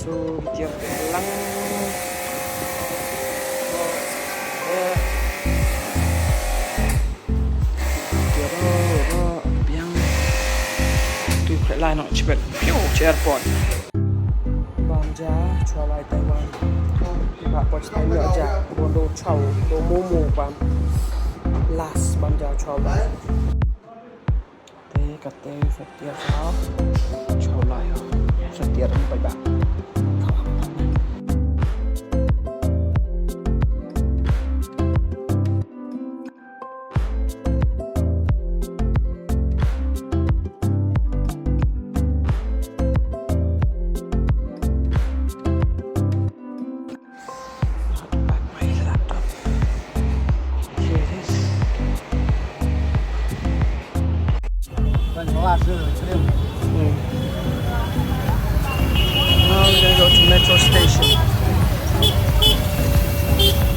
So tiap lang yang tu lain nak cepat airport. Banja cuai Taiwan. Pak pos Taiwan aja. Bondo chau, do momo bam. Last banja cuai. Te kate setiap chau. Chau lai. Setiap sampai bak. Now we're gonna go to metro station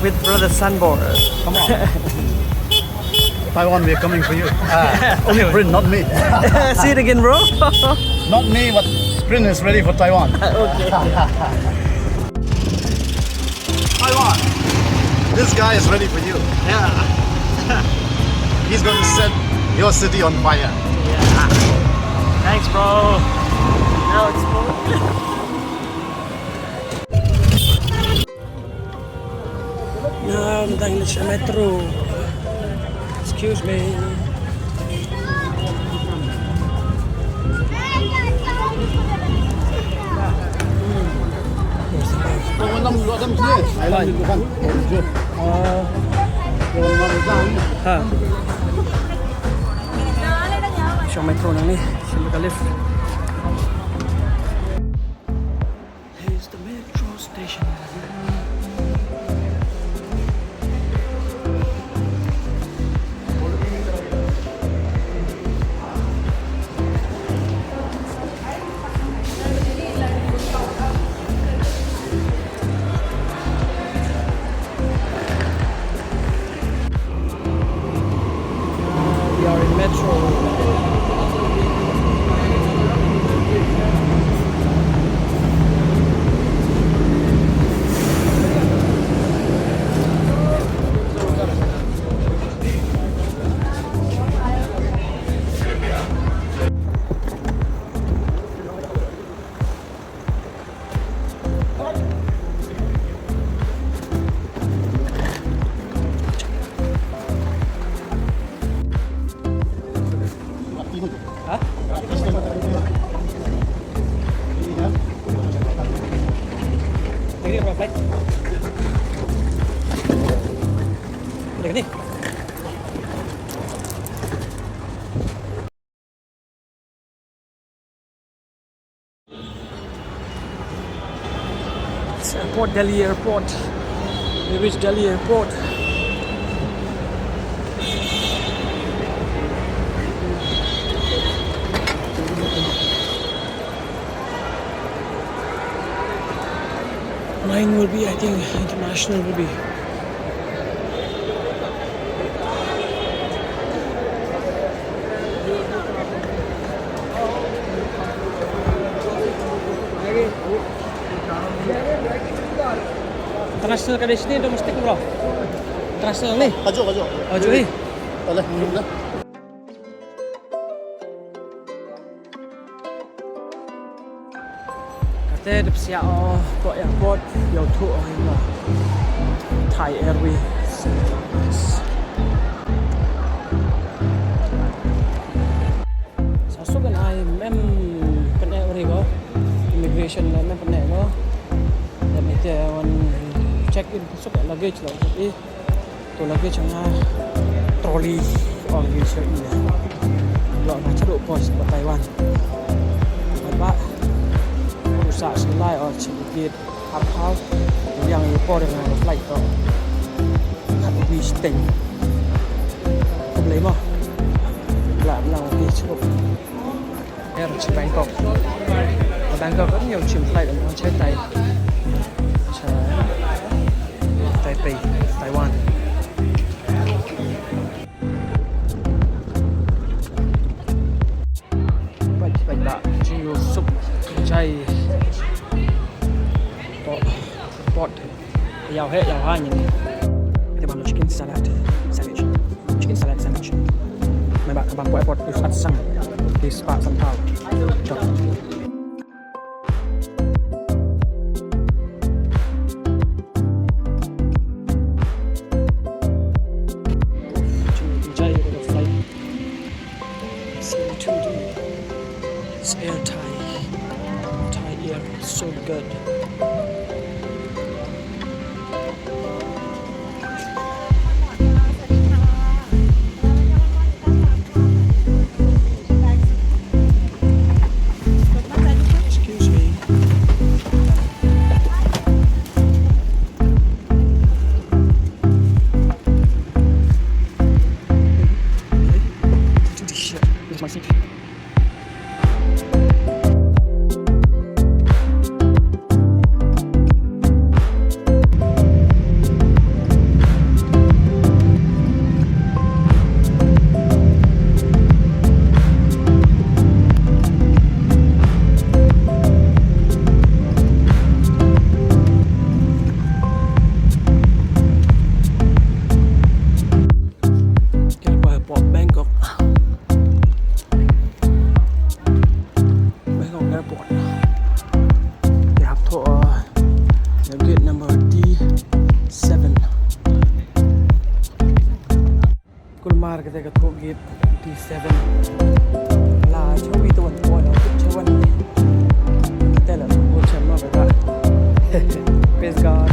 with brother Sunboard. Come on. Taiwan, we're coming for you. Only Sprint, not me. See it again, bro. Not me, but Sprint is ready for Taiwan. Okay. Taiwan, this guy is ready for you. Yeah. He's going to set your city on fire. Yeah. Thanks, bro. Now it's now the English metro. Excuse me. Show metro nang ni. Sila lift. Here's the metro station. We are in metro. Hah? Ini berapa flight? Udah ni. It's airport, Delhi airport. We reached Delhi airport. Mine will be, I think, international will be. International kat sini domestik bro. International ni. Kaju. Oh, cuy. Boleh, boleh. Kata dia siap ke airport, yo tu orang Thai Airways. Sasuk kan ai mem kena ori ko. Immigration mem kena ko. Dan itu on check in masuk luggage lah. Tu luggage yang trolley orang Malaysia ni. Dua macam duk pos ke Taiwan. Pak rusak selai sedikit hal-hal yang impor dengan flight tu habis steng boleh mah làm cái chỗ air去 Bangkok Bangkok rất nhiều chuyến flight ở trên tay Taipei Taiwan. Bạch bạ chiều sụp chay Taiwan ni. Kita bawa chicken salad sandwich. Chicken salad sandwich. Mấy bạn của airport is at sang. Di spa San Paulo. Chop. It's airtight. Thai air, so good. Excuse me. Shit, here's my seat. Kulmar kita ke tour gate D7 là chỗ vi tuần của nó thích chơiวันนี้แต่ละโคชมาแบบว่า praise God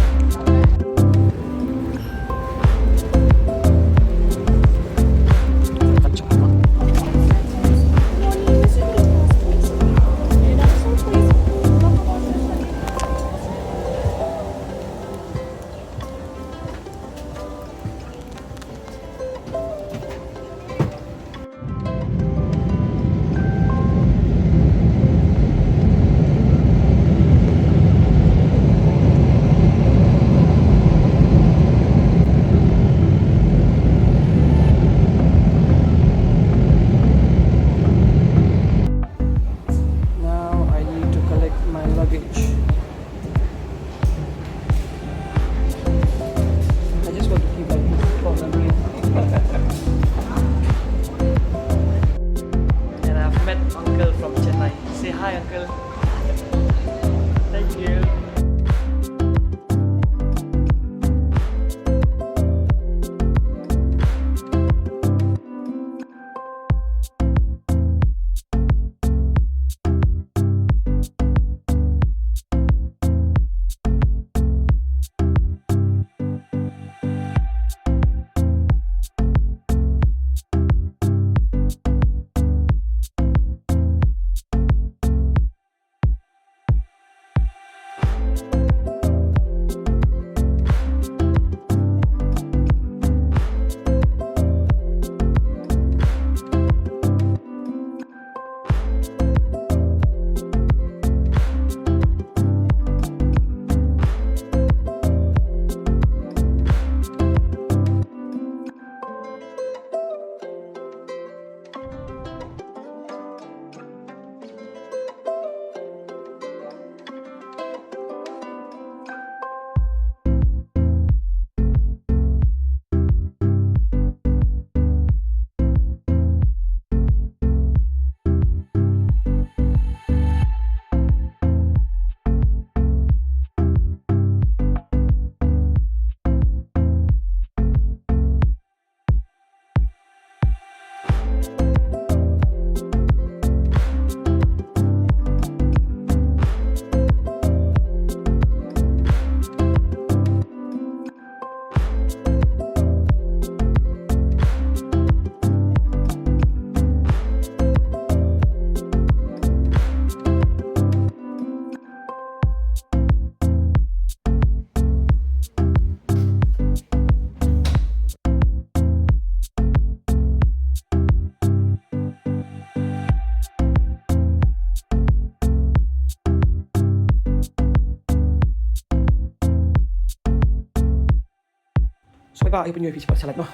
So ไม่ว่าเป็นยูพีฉบับสลัดเนาะ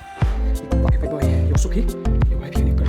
ฝากไปด้วยยกสุขีเดี๋ยวไว้เพียงนี้